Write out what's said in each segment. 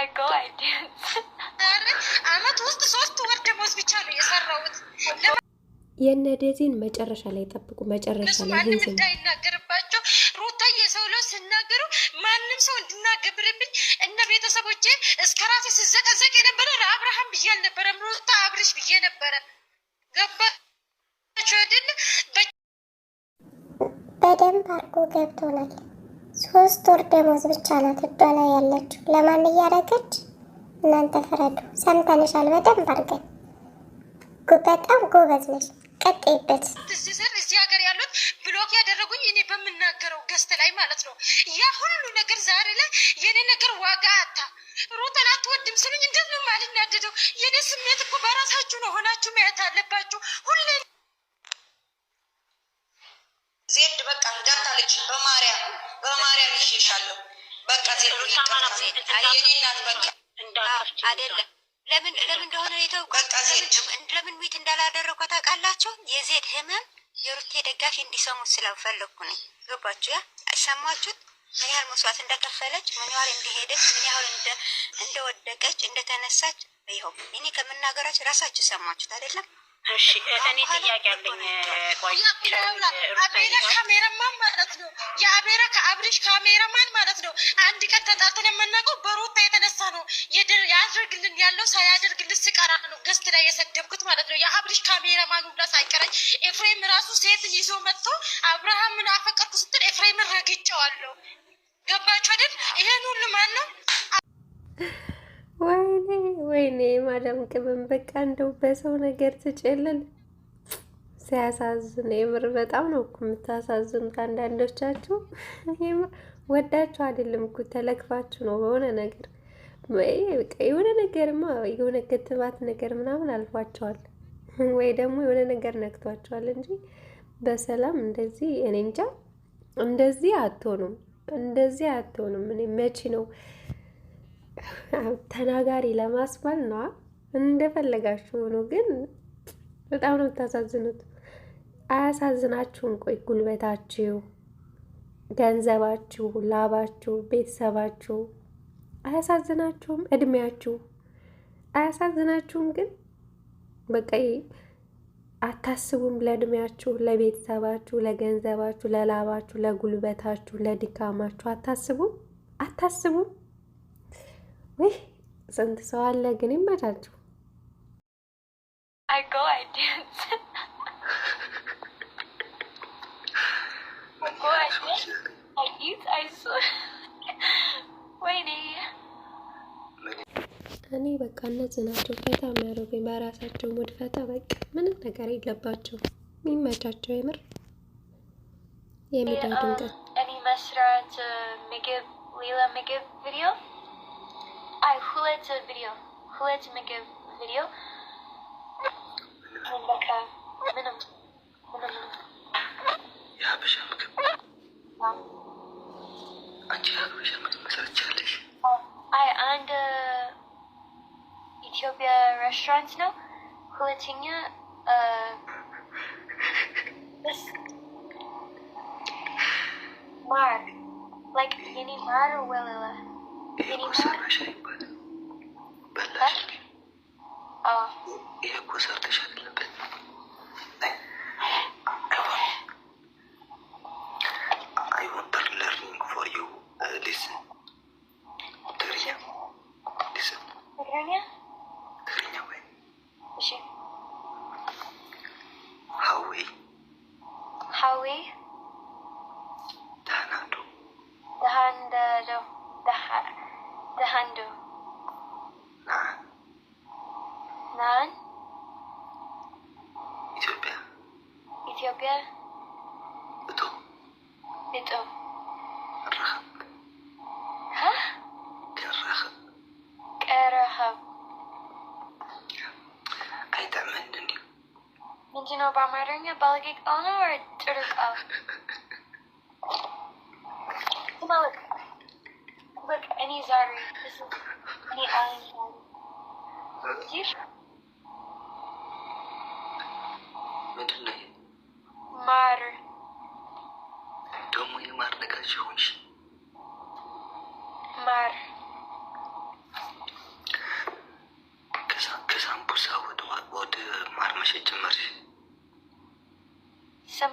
I dance. አመት ውስጥ 3 ወር ደሞዝ ብቻ ነው የሰራሁት። የነደዚን መጨረሻ ላይ ጠብቁ። መጨረሻ ላይ ማንም እንዳይናገርባቸው ሩታዬ ሰው ለው ሲናገሩ ማንም ሰው እንድናገብርብኝ እነ ቤተሰቦቼ እስከ ራሴ ስዘቀዘቅ የነበረ ለአብርሃም ብዬ አልነበረም፣ ሩታ አብርሽ ብዬ ነበረ። ገባችሁ አይደል? በደንብ አድርጎ ገብቶናል። 3 ወር ደሞዝ ብቻ ናት እጇ ላይ ያለችው። ለማን እያደረገች? እናንተ ፍረዱ። ሰምተንሻል በደንብ አድርገን። በጣም ጎበዝ ነሽ፣ ቀጥይበት። እዚህ ሀገር ያሉት ብሎክ ያደረጉኝ እኔ በምናገረው ገስት ላይ ማለት ነው። ያ ሁሉ ነገር ዛሬ ላይ የኔ ነገር ዋጋ አታ ሩታን አትወድም ስሉኝ እንዴት ነው የማልናደደው? የኔ ስሜት እኮ በራሳችሁ ነው ሆናችሁ ማየት አለባችሁ። ሁሌ ዜድ በቃ እንዳታለች በማርያም ይሽሻለሁ። በቃ ዜድ የኔ እናት በቃ አይደለም። ለምን እንደሆነ የተውኩት ለምን ሚት እንዳላደረኩ ታውቃላችሁ? የዜድ ህመም የሩቴ ደጋፊ እንዲሰሙት ስለፈለኩ ነው። ገባችሁ? ያ ሰማችሁት? ምን ያህል መስዋዕት እንደከፈለች፣ ምን ያህል እንደሄደች፣ ምን ያህል እንደወደቀች፣ እንደተነሳች። ይኸው እኔ ከምናገራችሁ ራሳችሁ ሰማችሁት አይደለም? እሺ እኔ ጥያቄ አለኝ። ቆይ አቤራ ካሜራማን ማለት ነው። የአቤራ ከአብሪሽ ካሜራማን ማለት ነው። አንድ ቀን ተጣልተን የምናውቀው በሩታ የተነሳ ነው። ያድርግልን ያለው ሳያደርግልን ስቀራ ነው ገስት ላይ የሰደብኩት ማለት ነው። የአብሪሽ ካሜራማን ሁላ ሳይቀረኝ ኤፍሬም ራሱ ሴትን ይዞ መጥቶ አብርሃምን አፈቀርኩ ስትል ኤፍሬምን ረግጬዋለሁ። ገባችሁ አይደል? ይሄን ሁሉ ማን ነው? ወይኔ ማዳም ቅመም በቃ እንደው በሰው ነገር ትጨልል። ሲያሳዝን የምር በጣም ነው እኮ የምታሳዝኑት። አንዳንዶቻችሁ የምር ወዳችሁ አይደለም እኮ ተለክፋችሁ ነው በሆነ ነገር። በቃ የሆነ ነገርማ የሆነ ክትባት ነገር ምናምን አልፏቸዋል ወይ ደግሞ የሆነ ነገር ነክቷቸዋል እንጂ በሰላም እንደዚህ እኔ እንጃ እንደዚህ አትሆኑም፣ እንደዚህ አትሆኑም። እኔ መቼ ነው ተናጋሪ ለማስባል ነው እንደፈለጋችሁ ሆኖ፣ ግን በጣም ነው የምታሳዝኑት። አያሳዝናችሁም? ቆይ ጉልበታችሁ፣ ገንዘባችሁ፣ ላባችሁ፣ ቤተሰባችሁ አያሳዝናችሁም? እድሜያችሁ አያሳዝናችሁም? ግን በቃ አታስቡም? ለእድሜያችሁ፣ ለቤተሰባችሁ፣ ለገንዘባችሁ፣ ለላባችሁ፣ ለጉልበታችሁ፣ ለድካማችሁ አታስቡም? አታስቡም? ወይ ስንት ሰው አለ ግን ይመቻችሁ። I dance. I eat, I swear. ወይኔ እኔ በቃ እነዚህ ናቸው ፈታ የሚያደርጉኝ በራሳቸው ሙድ ፈታ። በቃ ምንም ነገር የለባቸው የሚመቻቸው የምር የሚዳ ድምቀት እኔ መስራት ምግብ ሌላ ምግብ ቪዲዮ ሁለት ምግብ ቪዲዮ በቃ ምንም የሀበሻ ምግብ አንቺ የሀበሻ ምግብ መስራት ትችላለሽ? አንድ ኢትዮጵያ ሬስቶራንት ነው። ሁለተኛ ማር ላይክ የኔ ማር ወለላ ይሄ እኮ ሰራሽ አይባልም። በላሽ። ይሄ እኮ ሰርተሽ አይደለበት። I want to learning for you. Listen. ትግርኛ listen. ትግርኛ ወይ? እሺ። ሀዊ ደሃንዶ ናን ኢትዮጵያ እቶ ቀረኸብ አይጠመን እንዲ ምንድን ነው በአማርኛ? ባለጌ ቃል ነው ወይ ጥሩ ቃል? Look, any Zari. This is any island. ምንድን ነው? ማር ደግሞ የማር ነጋሽ ሆንሽ። ማር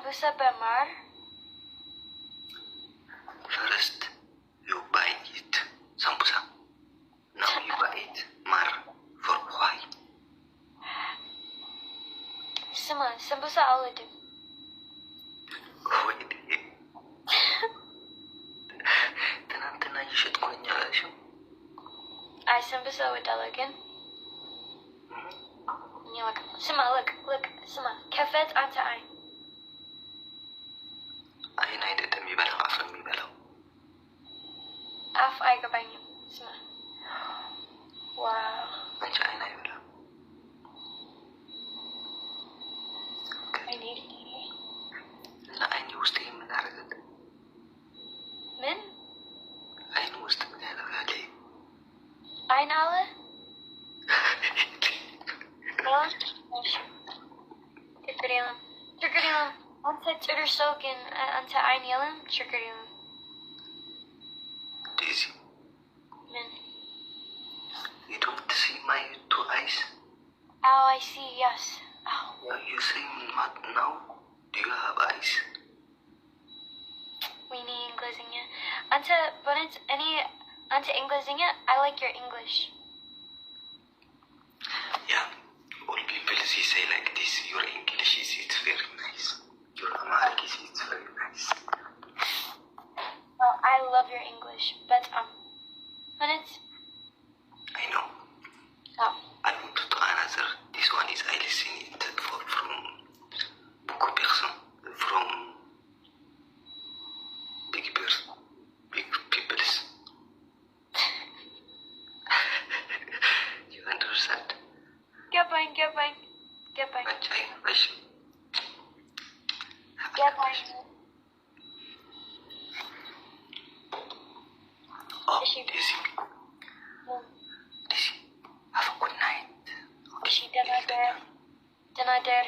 sambusa bamar. First, you buy it sambusa. Now you buy it mar. For why? Sambusa aladim. Wait. ትናንትና እየሸጥኩኝ አላልሽም? I sambusa with dalagan. Sima, look, Sima. Kefet anta ay. አይን አይደለም የሚበላው አፍ ነው የሚበላው። Af ay gabanyo. Sima. Wow. አንቺ አይን አይበላም። I need it. እና አይኔ ውስጥ ምን ያደርጋል? Min? አይን ውስጥ ምን ያደርጋል? Ayn ala? Triggerdilam. Anta tutor sokin. Anta ayn yalam. Triggerdilam. Daisy, Min. you don't see my two eyes? Oh, I see. Yes. Oh. You say not now? Do you have eyes? We need Englishnya. Anta, but it's any. Anta Englishnya. I like your English. Yeah, all people say like this. Your English is it's very nice. Your Amharic is it's very nice. Well, I love your English, but when it's I know. oh. I want to answer. This one is I listen it from beaucoup person from big peoples. You understand? Get bang. Much I wish. Get bang. Oh, Is she- Daisy. Daisy, have a good night. Is she done I dare?